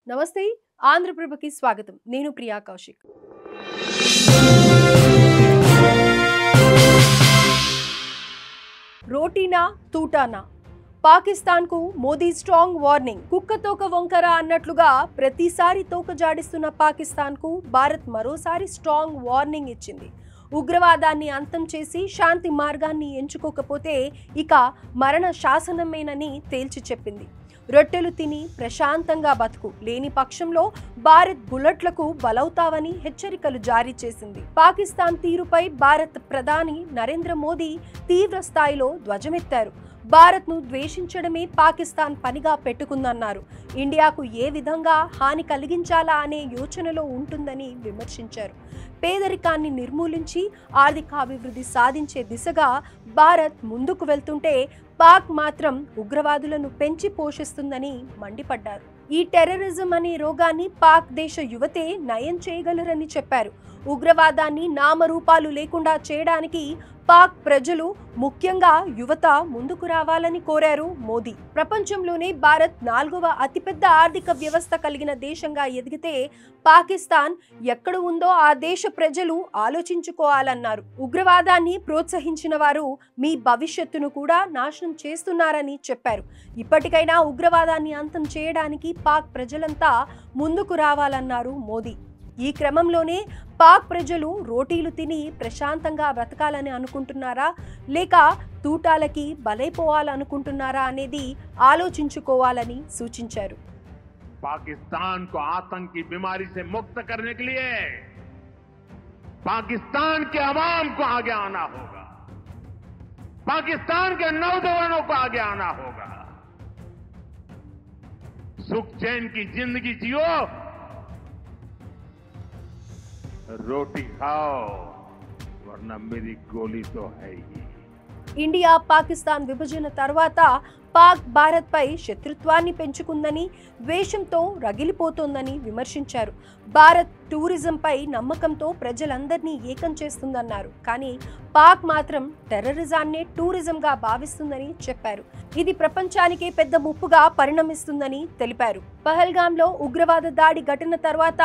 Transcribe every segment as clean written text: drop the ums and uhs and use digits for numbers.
నమస్తే ఆంధ్రప్రభకి స్వాగతం నేను ప్రియా కౌశిక్ రోటీనా తూటానా పాకిస్తాన్ కు మోదీ స్ట్రాంగ్ వార్నింగ్ కుక్కతోక వంకర అన్నట్లుగా ప్రతిసారి తోక జాడిస్తున్న పాకిస్తాన్ కు భారత్ మరోసారి స్ట్రాంగ్ వార్నింగ్ ఇచ్చింది ఉగ్రవాదాన్ని అంతం చేసి శాంతి మార్గాన్ని ఎంచుకోకపోతే ఇక మరణ శాసనమేనని తేల్చి చెప్పింది రొట్టెలు తిని ప్రశాంతంగా బతుకు లేని పక్షంలో భారత్ బుల్లెట్లకు బలవుతావని హెచ్చరికలు జారీ చేసింది పాకిస్తాన్ తీరుపై భారత్ ప్రధాని నరేంద్ర మోదీ తీవ్ర స్థాయిలో ధ్వజమెత్తారు భారత్ను ద్వేషించడమే పాకిస్తాన్ పనిగా పెట్టుకుందన్నారు ఇండియాకు ఏ విధంగా హాని కలిగించాలా అనే యోచనలో ఉంటుందని విమర్శించారు పేదరికాన్ని నిర్మూలించి ఆర్థికాభివృద్ధి సాధించే దిశగా భారత్ ముందుకు వెళ్తుంటే పాక్ మాత్రం ఉగ్రవాదులను పెంచి పోషిస్తుందని మండిపడ్డారు ఈ టెర్రరిజం అనే రోగాన్ని పాక్ దేశ యువతే నయం చేయగలరని చెప్పారు ఉగ్రవాదాన్ని నామరూపాలు లేకుండా చేయడానికి పాక్ ప్రజలు ముఖ్యంగా యువత ముందుకు రావాలని కోరారు మోదీ ప్రపంచంలోనే భారత్ 4వ అతిపెద్ద ఆర్థిక వ్యవస్థ కలిగిన దేశంగా ఎదిగితే పాకిస్తాన్ ఎక్కడ ఉందో ఆ దేశ ప్రజలు ఆలోచించుకోవాలన్నారు ఉగ్రవాదాన్ని ప్రోత్సహించిన వారు మీ భవిష్యత్తును కూడా నాశనం చేస్తున్నారని చెప్పారు ఇప్పటికైనా ఉగ్రవాదాన్ని అంతం చేయడానికి పాక్ ప్రజలంతా ముందుకు రావాలన్నారు మోదీ ఈ క్రమంలోనే పాక్ ప్రజలు రోటీలు తిని ప్రశాంతంగా బ్రతకాలని అనుకుంటున్నారా లేక తూటాలకి బలైపోవాలనుకుంటున్నారా అనేది ఆలోచించుకోవాలని సూచించారు पाकिस्तान को आतंक की बीमारी से मुक्त करने के लिए पाकिस्तान के अवाम को आगे आना होगा पाकिस्तान के नौजवानों को आगे आना होगा सुख चैन की जिंदगी जियो रोटी खाओ वरना मेरी गोली तो है ही ఇండియా పాకిస్తాన్ విభజన తర్వాత పాక్ భారత్ పై శత్రుత్వాన్ని పెంచుకుందని ద్వేషంతో రగిలిపోతోందని విమర్శించారు భారత్ టూరిజంపై నమ్మకంతో ప్రజలందరినీ ఏకం చేస్తుందన్నారు కానీ పాక్ మాత్రం టెర్రరిజాన్నే టూరిజంగా భావిస్తుందని చెప్పారు ఇది ప్రపంచానికే పెద్ద ముప్పుగా పరిణమిస్తుందని తెలిపారు పహల్గాంలో ఉగ్రవాద దాడి ఘటన తర్వాత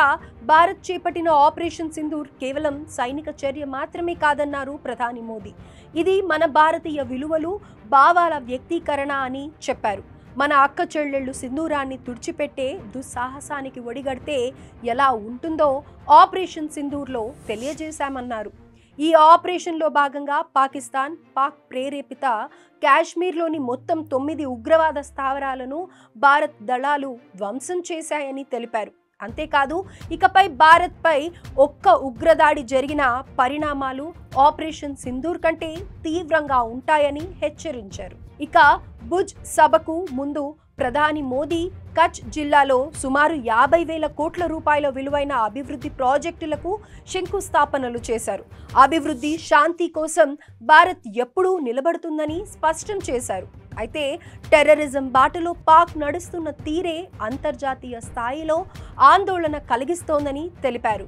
భారత్ చేపట్టిన ఆపరేషన్ సింధూర్ కేవలం సైనిక చర్య మాత్రమే కాదన్నారు ప్రధాని మోదీ ఇది మన భారతీయ విలువలు భావాల వ్యక్తీకరణ అని చెప్పారు మన అక్క చెల్లెళ్ళు సింధూరాన్ని తుడిచిపెట్టే దుస్సాహసానికి ఒడిగడితే ఎలా ఉంటుందో ఆపరేషన్ సింధూర్లో తెలియజేశామన్నారు ఈ ఆపరేషన్లో భాగంగా పాకిస్తాన్ పాక్ ప్రేరేపిత కాశ్మీర్లోని మొత్తం 9 ఉగ్రవాద స్థావరాలను భారత్ దళాలు ధ్వంసం చేశాయని తెలిపారు అంతేకాదు ఇకపై భారత్ పై ఒక్క ఉగ్రదాడి జరిగిన పరిణామాలు ఆపరేషన్ సింధూర్ కంటే తీవ్రంగా ఉంటాయని హెచ్చరించారు ఇక భుజ్ సభకు ముందు ప్రధాని మోదీ కచ్ జిల్లాలో సుమారు 50,000 కోట్ల రూపాయల విలువైన అభివృద్ధి ప్రాజెక్టులకు శంకుస్థాపనలు చేశారు అభివృద్ధి శాంతి కోసం భారత్ ఎప్పుడూ నిలబడుతుందని స్పష్టం చేశారు అయితే టెర్రరిజం బాటలో పాక్ నడుస్తున్న తీరే అంతర్జాతీయ స్థాయిలో ఆందోళన కలిగిస్తోందని తెలిపారు